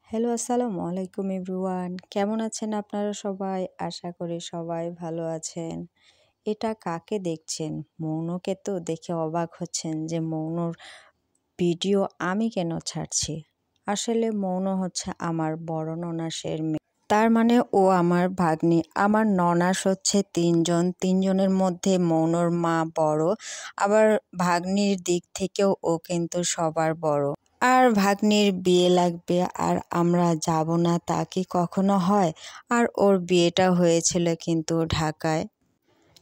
Hello, আসসালামু আলাইকুম everyone. কেমন আছেন আপনারা সবাই? আশা করি সবাই ভালো আছেন। এটা কাকে দেখছেন? মৌনকে তো দেখে অবাক হচ্ছেন যে মৌনর ভিডিও আমি কেন ছাড়ছি? আসলে মৌন হচ্ছে আমার বড় ননাসের মেয়ে। তার মানে ও আমার ভাগ্নি। আমার ননাস হচ্ছে ৩ জন। ৩ জনের মধ্যে মৌনর মা বড়। আবার ভাগ্নির দিক থেকেও ও কিন্তু সবার বড়। আর ভাগ্নির বিয়ে লাগবে আর আমরা যাব না তা কি কখনো হয়? আর ওর বিয়েটা হয়েছিল কিন্তু ঢাকায়,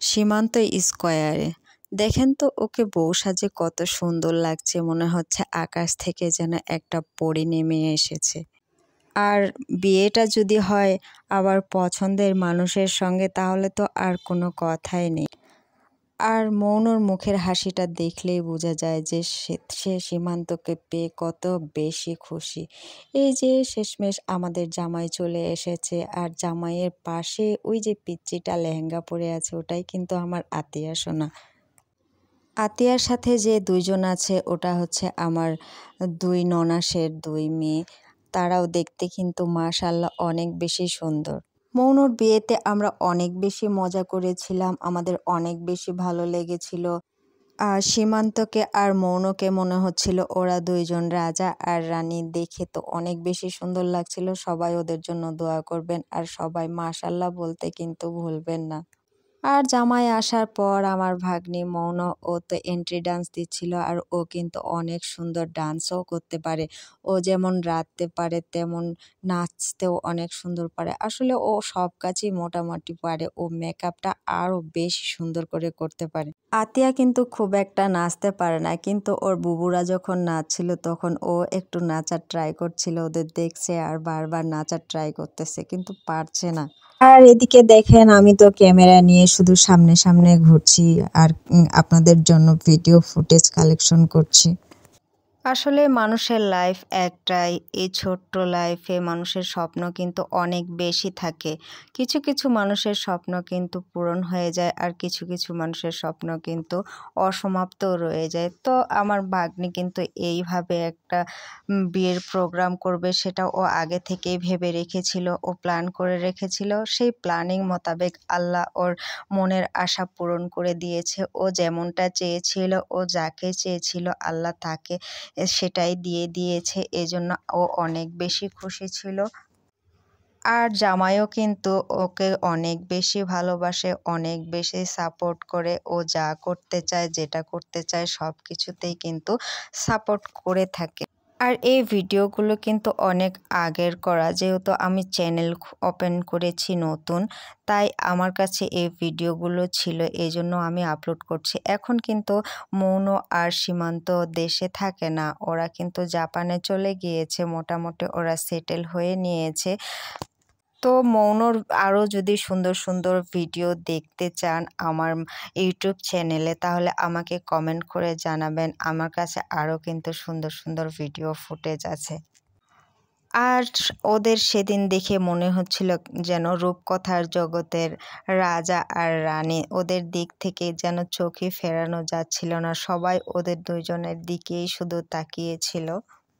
সীমান্ত স্কয়ারে। দেখেন তো ওকে বউ সাজে কত সুন্দর লাগছে, মনে হচ্ছে আকাশ থেকে যেন একটা পরী নেমে এসেছে। আর বিয়েটা যদি হয় আবার পছন্দের মানুষের সঙ্গে তাহলে তো আর কোনো কথাই নেই। আর মৌনর মুখের হাসিটা দেখলেই বোঝা যায় যে সে সীমান্তকে পেয়ে কত বেশি খুশি। এই যে শেষমেশ আমাদের জামাই চলে এসেছে আর জামাইয়ের পাশে ওই যে পিচ্চিটা লেহেঙ্গা পরে আছে ওটাই কিন্তু আমার আতিয়া সোনা। আতিয়ার সাথে যে ২ জন আছে ওটা হচ্ছে আমার ২ ননাসের ২ মেয়ে। তারাও দেখতে কিন্তু মাশাআল্লাহ অনেক বেশি সুন্দর। মৌনর বিয়েতে আমরা অনেক বেশি মজা করেছিলাম, আমাদের অনেক বেশি ভালো লেগেছিল। আর সীমান্তকে আর মৌনকে মনে হচ্ছিল ওরা ২ জন রাজা আর রানী, দেখে তো অনেক বেশি সুন্দর লাগছিল। সবাই ওদের জন্য দোয়া করবেন আর সবাই মাশাআল্লাহ বলতে কিন্তু ভুলবেন না। আর জামাই আসার পর আমার ভাগ্নি মৌন, ও তো এন্ট্রি ডান্স দিচ্ছিল আর ও কিন্তু অনেক সুন্দর ডান্সও করতে পারে। ও যেমন রাঁধতে পারে তেমন নাচতেও অনেক সুন্দর পারে। আসলে ও সব কাজই মোটামুটি পারে। ও মেকআপটা আরও বেশি সুন্দর করে করতে পারে। আতিয়া কিন্তু খুব একটা নাচতে পারে না, কিন্তু ওর বুবুরা যখন নাচছিল তখন ও একটু নাচার ট্রাই করছিল, ওদের দেখছে আর বারবার নাচার ট্রাই করতেছে কিন্তু পারছে না। আর এদিকে দেখেন আমি তো ক্যামেরা নিয়ে শুধু সামনে সামনে ঘুরছি আর আপনাদের জন্য ভিডিও ফুটেজ কালেকশন করছি। আসলে মানুষের লাইফ একটাই, এই ছোট্ট লাইফে মানুষের স্বপ্ন কিন্তু অনেক বেশি থাকে। কিছু কিছু মানুষের স্বপ্ন কিন্তু পূরণ হয়ে যায় আর কিছু কিছু মানুষের স্বপ্ন কিন্তু অসমাপ্তও রয়ে যায়। তো আমার ভাগ্নি কিন্তু এইভাবে একটা বিয়ের প্রোগ্রাম করবে সেটা ও আগে থেকেই ভেবে রেখেছিল, ও প্ল্যান করে রেখেছিল। সেই প্ল্যানিং মোতাবেক আল্লাহ ওর মনের আশা পূরণ করে দিয়েছে। ও যেমনটা চেয়েছিল, ও যাকে চেয়েছিল আল্লাহ তাকে সেটাই দিয়ে দিয়েছে। এজন্য ও অনেক বেশি খুশি ছিল। আর জামাইও কিন্তু ওকে অনেক বেশি ভালোবাসে, অনেক বেশি সাপোর্ট করে। ও যা করতে চায়, যেটা করতে চায় সব কিছুতেই কিন্তু সাপোর্ট করে থাকে। আর এই ভিডিওগুলো কিন্তু অনেক আগের করা, যেহেতু আমি চ্যানেল ওপেন করেছি নতুন, তাই আমার কাছে এই ভিডিওগুলো ছিল, এই জন্য আমি আপলোড করছি। এখন কিন্তু মৌন আর সীমান্ত দেশে থাকে না, ওরা কিন্তু জাপানে চলে গিয়েছে, মোটামুটি ওরা সেটেল হয়ে নিয়েছে। তো মৌনর আরও যদি সুন্দর সুন্দর ভিডিও দেখতে চান আমার ইউটিউব চ্যানেলে তাহলে আমাকে কমেন্ট করে জানাবেন। আমার কাছে আরও কিন্তু সুন্দর সুন্দর ভিডিও ফুটেজ আছে। আর ওদের সেদিন দেখে মনে হচ্ছিল যেন রূপকথার জগতের রাজা আর রানী, ওদের দিক থেকে যেন চোখে ফেরানো যাচ্ছিল না। সবাই ওদের ২ জনের দিকেই শুধু তাকিয়েছিল।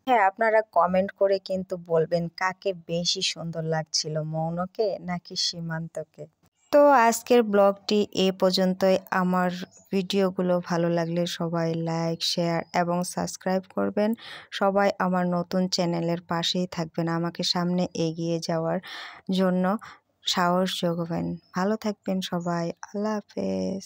হ্যাঁ, আপনারা কমেন্ট করে কিন্তু বলবেন কাকে বেশি সুন্দর লাগছিল, মৌনকে নাকি সীমান্তকে। তো আজকের ব্লগটি এ পর্যন্তই। আমার ভিডিওগুলো ভালো লাগলে সবাই লাইক, শেয়ার এবং সাবস্ক্রাইব করবেন। সবাই আমার নতুন চ্যানেলের পাশেই থাকবেন, আমাকে সামনে এগিয়ে যাওয়ার জন্য সাহস যোগাবেন। ভালো থাকবেন সবাই। আল্লাহ হাফেজ।